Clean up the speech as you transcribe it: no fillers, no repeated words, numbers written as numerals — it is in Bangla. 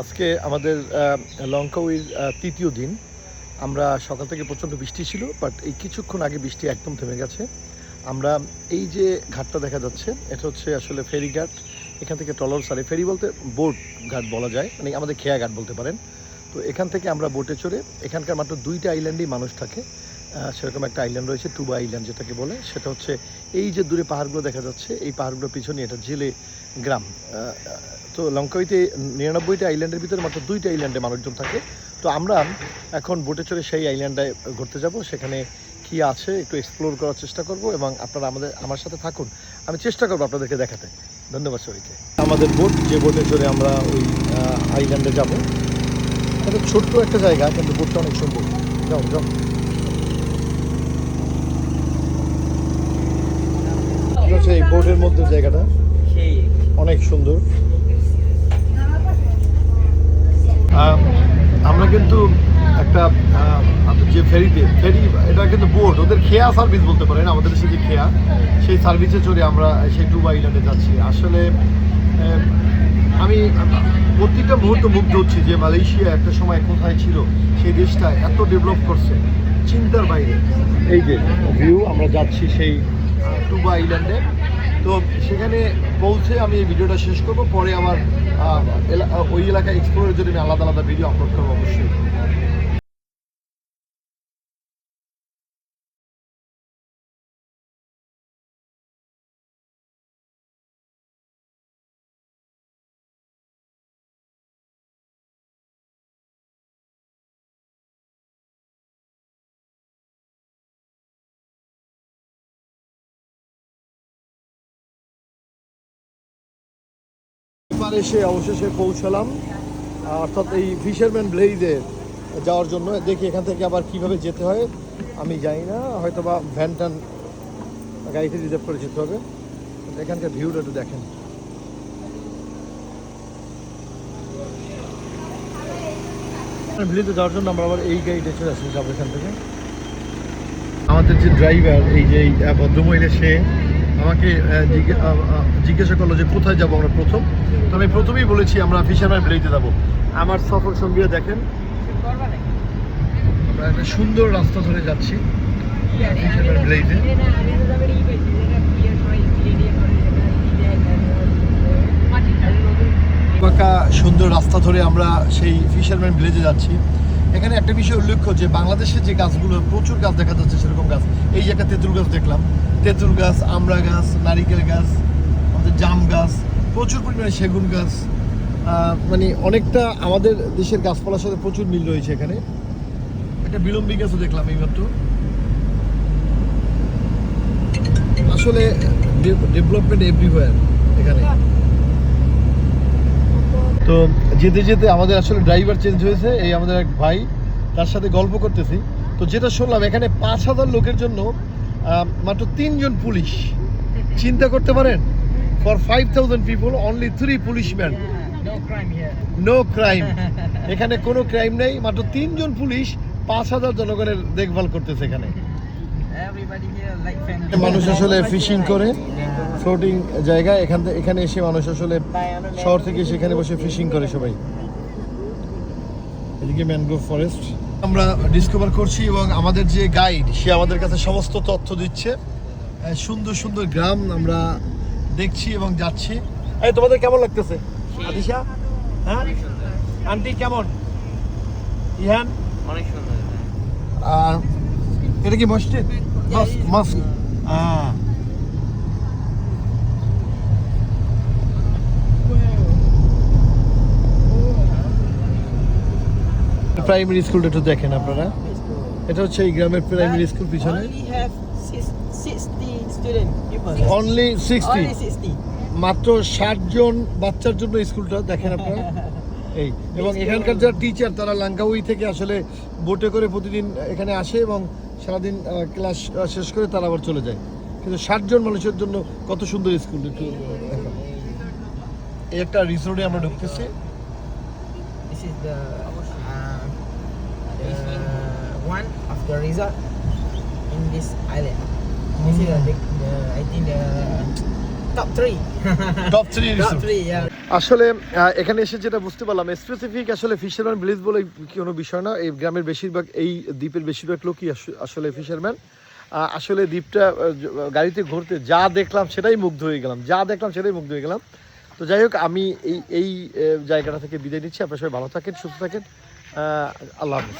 আজকে আমাদের লঙ্কাউইর তৃতীয় দিন। আমরা সকাল থেকে প্রচণ্ড বৃষ্টি ছিল, বাট এই কিছুক্ষণ আগে বৃষ্টি একদম থেমে গেছে। আমরা এই যে ঘাটটা দেখা যাচ্ছে, এটা হচ্ছে আসলে ফেরি ঘাট। এখান থেকে ট্রলার সারে, ফেরি বলতে বোট ঘাট বলা যায়, মানে আমাদের খেয়া ঘাট বলতে পারেন। তো এখান থেকে আমরা বোটে চড়ে, এখানকার মাত্র 2টা আইল্যান্ডেই মানুষ থাকে। সেরকম একটা আইল্যান্ড রয়েছে, টুবা আইল্যান্ড যেটাকে বলে। সেটা হচ্ছে এই যে দূরে পাহাড়গুলো দেখা যাচ্ছে, এই পাহাড়গুলোর পিছনে এটা জেলে গ্রাম। তো লঙ্কাউইতে 99টা আইল্যান্ডের ভিতরে মাত্র 2টা আইল্যান্ডে মানুষজন থাকে। তো আমরা এখন বোটে চড়ে সেই আইল্যান্ডে ঘুরতে যাব। সেখানে কী আছে একটু এক্সপ্লোর করার চেষ্টা করব, এবং আপনারা আমার সাথে থাকুন। আমি চেষ্টা করবো আপনাদেরকে দেখাতে। ধন্যবাদ সবাইকে। আমাদের বোট, যে বোটে চড়ে আমরা ওই আইল্যান্ডে যাব, এটা ছোট্ট একটা জায়গা, কিন্তু বোটটা অনেক সুন্দর। যাও যাও। এই বোটের মধ্যে জায়গাটা অনেক সুন্দর। আমরা কিন্তু একটা যে ফেরি, এটা কিন্তু বোট, ওদের খেয়া সার্ভিস বলতে পারেন, আমাদের দেশে যে খেয়া, সেই সার্ভিসে চড়ে আমরা সেই টুবা আইল্যান্ডে যাচ্ছি। আসলে আমি প্রতিটা মুহূর্ত মুগ্ধ হচ্ছি যে মালয়েশিয়া একটা সময় কোথায় ছিল, সেই দেশটা এত ডেভেলপ করছে, চিন্তার বাইরে। এই যে ভিউ, আমরা যাচ্ছি সেই টুবা আইল্যান্ডে। তো সেখানে পৌঁছে আমি এই ভিডিওটা শেষ করব, পরে আমার ওই এলাকা এক্সপ্লোরের জন্য আমি আলাদা আলাদা ভিডিও আপলোড করবো অবশ্যই। এসে অবশেষে পৌঁছালাম, অর্থাৎ এই ফিশারম্যান ব্লেইজে যাওয়ার জন্য। দেখি এখান থেকে আবার কিভাবে যেতে হয় আমি জানি না, হয়তো বা ভ্যান ট্যান গাড়িতে রিজার্ভ করে যেতে হবে। এখানকার ভিউটা একটু দেখেন। ব্লেইজে যাওয়ার জন্য আমরা আবার এই গাড়িতে চলে আসি, যাবো এখান থেকে। আমাদের যে ড্রাইভার, এই যে ভদ্রমহিলা, সে আমাকে জিজ্ঞাসা করলো যে কোথায় যাবো আমরা প্রথম। তো আমি প্রথমেই বলেছি আমরা ফিশারম্যান ব্লেইজে যাবো। আমার সফর সঙ্গীরা দেখেন, আমরা একটা সুন্দর রাস্তা ধরে যাচ্ছি ফিশারম্যান ব্লেইজে। সুন্দর রাস্তা ধরে আমরা সেই ফিশারম্যান ভিলেজে যাচ্ছি। এখানে একটা বিষয় উল্লেখ্য যে বাংলাদেশের যে গাছগুলো, প্রচুর গাছ দেখা যাচ্ছে সেরকম গাছ। এই যে একটা তেঁতুল গাছ দেখলাম, তেঁতুল গাছ, আমড়া গাছ, নারিকেল গাছ, আমাদের জাম গাছ, প্রচুর পরিমাণে সেগুন গাছ, মানে অনেকটা আমাদের দেশের গাছপালার সাথে প্রচুর মিল রয়েছে এখানে। একটা বিলম্বী গাছও দেখলাম এইমাত্র। আসলে ডেভেলপমেন্ট এভরিওয়্যার এখানে। তো যেতে যেতে আমাদের আসলে ড্রাইভার চেঞ্জ হয়েছে, এই আমাদের এক ভাই, তার সাথে গল্প করতেছি। তো যেটা শুনলাম, এখানে 5,000 লোকের জন্য মাত্র 3 জন পুলিশ। চিন্তা করতে পারেন, for 5,000 people only 3 policeman. No crime, এখানে কোনো ক্রাইম নেই, মাত্র 3 জন পুলিশ 5,000 জনগণের দেখভাল করতেছে এখানে। মানুষ আসলে ফিশিং করে, ফ্লোটিং জায়গা, এখানে এসে মানুষ আসলে শহর থেকে সেখানে বসে ফিশিং করে সবাই। এদিকে ম্যানগ্রোভ ফরেস্ট আমরা ডিসকভার করছি, এবং আমাদের যে গাইড, সে আমাদের কাছে সমস্ত তথ্য দিচ্ছে। সুন্দর সুন্দর গ্রাম আমরা দেখছি এবং যাচ্ছি। এই তোমাদের কেমন লাগতেছে আদিশা? হ্যাঁ আন্টি কেমন? ইহান অনেক সুন্দর। এটা কি মসজিদ? মস্ক। প্রাইমারি স্কুলটা একটু দেখেন আপনারা। এটা হচ্ছে এই গ্রামের প্রাইমারি স্কুল পিছনে। অনলি 60, মাত্র 60 জন বাচ্চার জন্য স্কুলটা দেখেন আপনারা। এই এবং এখানকার যারা টিচার, তারা লাঙ্কাউই থেকে আসলে বোটে করে প্রতিদিন এখানে আসে এবং সারাদিন ক্লাস শেষ করে তারা আবার চলে যায়। কিন্তু 60 জন মানুষের জন্য কত সুন্দর স্কুল। একটু এই একটা রিসোর্টে আমরা ঢুকতেছি। One of the resort in this island. This is I think top 3. Top 3 Top 3, yeah. আসলে এখানে এসে যেটা বুঝতে পারলাম স্পেসিফিক আসলে ফিশারম্যান ভিলেজ বলে কোনো বিষয় না। এই গ্রামের বেশিরভাগ, এই দ্বীপের বেশিরভাগ লোকই আসলে ফিশারম্যান। আসলে দ্বীপটা গাড়িতে ঘুরতে যা দেখলাম সেটাই মুগ্ধ হয়ে গেলাম। তো যাই হোক, আমি এই জায়গাটা থেকে বিদায় নিচ্ছি। আপনারা সবাই ভালো থাকেন, সুস্থ থাকেন। আল্লাহ হাফেজ।